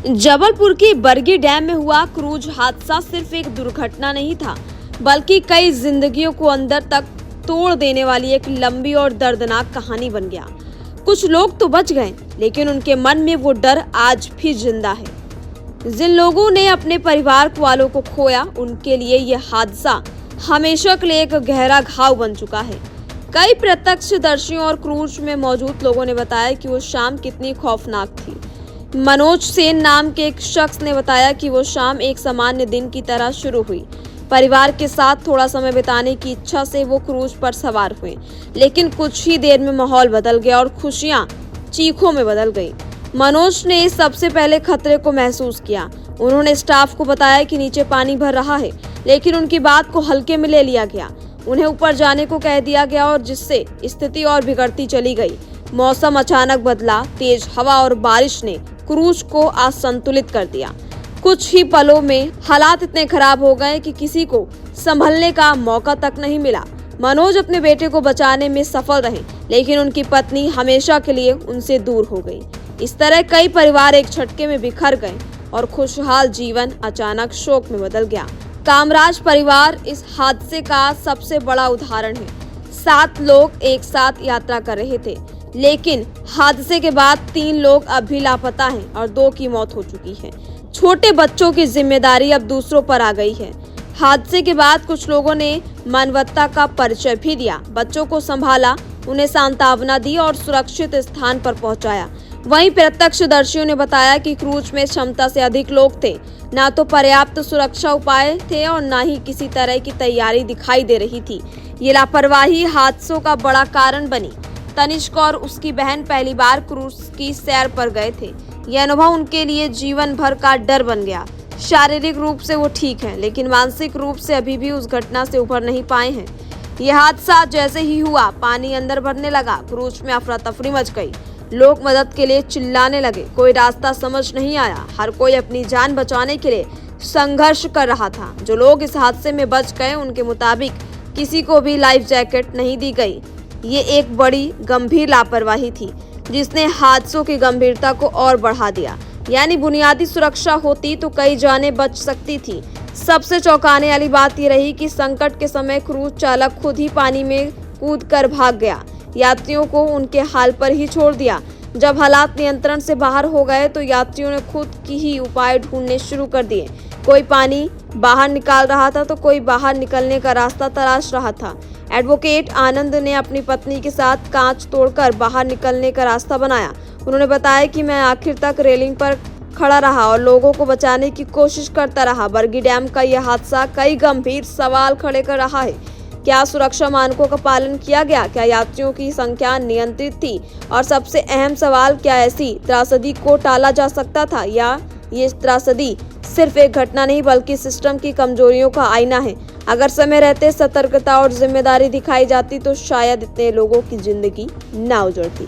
जबलपुर के बरगी डैम में हुआ क्रूज हादसा सिर्फ एक दुर्घटना नहीं था, बल्कि कई जिंदगियों को अंदर तक तोड़ देने वाली एक लंबी और दर्दनाक कहानी बन गया। कुछ लोग तो बच गए, लेकिन उनके मन में वो डर आज भी जिंदा है। जिन लोगों ने अपने परिवार वालों को खोया, उनके लिए यह हादसा हमेशा के लिए एक गहरा घाव बन चुका है। कई प्रत्यक्षदर्शियों और क्रूज में मौजूद लोगों ने बताया कि वो शाम कितनी खौफनाक थी। मनोज सेन नाम के एक शख्स ने बताया कि वो शाम एक सामान्य दिन की तरह शुरू हुई। परिवार के साथ थोड़ा समय बिताने की इच्छा से वो क्रूज पर सवार हुए, लेकिन कुछ ही देर में माहौल बदल गया और खुशियां चीखों में बदल गई। मनोज ने सबसे पहले खतरे को महसूस किया। उन्होंने स्टाफ को बताया कि नीचे पानी भर रहा है, लेकिन उनकी बात को हल्के में ले लिया गया। उन्हें ऊपर जाने को कह दिया गया और जिससे स्थिति और बिगड़ती चली गई। मौसम अचानक बदला। तेज हवा और बारिश ने क्रूज को असंतुलित कर दिया। कुछ ही पलों में हालात इतने खराब हो गए कि किसी को संभलने का मौका तक नहीं मिला। मनोज अपने बेटे को बचाने में सफल रहे, लेकिन उनकी पत्नी हमेशा के लिए उनसे दूर हो गई। इस तरह कई परिवार एक झटके में बिखर गए और खुशहाल जीवन अचानक शोक में बदल गया। कामराज परिवार इस हादसे का सबसे बड़ा उदाहरण है। 7 लोग एक साथ यात्रा कर रहे थे, लेकिन हादसे के बाद 3 लोग अब भी लापता हैं और 2 की मौत हो चुकी है। छोटे बच्चों की जिम्मेदारी अब दूसरों पर आ गई है। हादसे के बाद कुछ लोगों ने मानवता का परिचय भी दिया, बच्चों को संभाला, उन्हें सांत्वना दी और सुरक्षित स्थान पर पहुंचाया। वहीं प्रत्यक्षदर्शियों ने बताया कि क्रूज में क्षमता से अधिक लोग थे। ना तो पर्याप्त सुरक्षा उपाय थे और ना ही किसी तरह की तैयारी दिखाई दे रही थी। ये लापरवाही हादसों का बड़ा कारण बनी। तनिष्क और उसकी बहन पहली बार क्रूज की सैर पर गए थे। यह अनुभव उनके लिए जीवन भर का डर बन गया। शारीरिक रूप से वो ठीक हैं, लेकिन मानसिक रूप से अभी भी उस घटना से उभर नहीं पाए हैं। यह हादसा जैसे ही हुआ, पानी अंदर भरने लगा। क्रूज में अफरा तफरी मच गई। लोग मदद के लिए चिल्लाने लगे। कोई रास्ता समझ नहीं आया। हर कोई अपनी जान बचाने के लिए संघर्ष कर रहा था। जो लोग इस हादसे में बच गए, उनके मुताबिक किसी को भी लाइफ जैकेट नहीं दी गई। ये एक बड़ी गंभीर लापरवाही थी, जिसने हादसों की गंभीरता को और बढ़ा दिया। यानी बुनियादी सुरक्षा होती तो कई जानें बच सकती थी। सबसे चौंकाने वाली बात ये रही कि संकट के समय क्रूज चालक खुद ही पानी में कूदकर भाग गया। यात्रियों को उनके हाल पर ही छोड़ दिया। जब हालात नियंत्रण से बाहर हो गए तो यात्रियों ने खुद की ही उपाय ढूंढने शुरू कर दिए। कोई पानी बाहर निकाल रहा था तो कोई बाहर निकलने का रास्ता तलाश रहा था। एडवोकेट आनंद ने अपनी पत्नी के साथ कांच तोड़कर बाहर निकलने का रास्ता बनाया। उन्होंने बताया कि मैं आखिर तक रेलिंग पर खड़ा रहा और लोगों को बचाने की कोशिश करता रहा। बरगी डैम का यह हादसा कई गंभीर सवाल खड़े कर रहा है। क्या सुरक्षा मानकों का पालन किया गया? क्या यात्रियों की संख्या नियंत्रित थी? और सबसे अहम सवाल, क्या ऐसी त्रासदी को टाला जा सकता था, या ये त्रासदी सिर्फ एक घटना नहीं बल्कि सिस्टम की कमजोरियों का आईना है? अगर समय रहते सतर्कता और जिम्मेदारी दिखाई जाती तो शायद इतने लोगों की जिंदगी ना उजड़ती।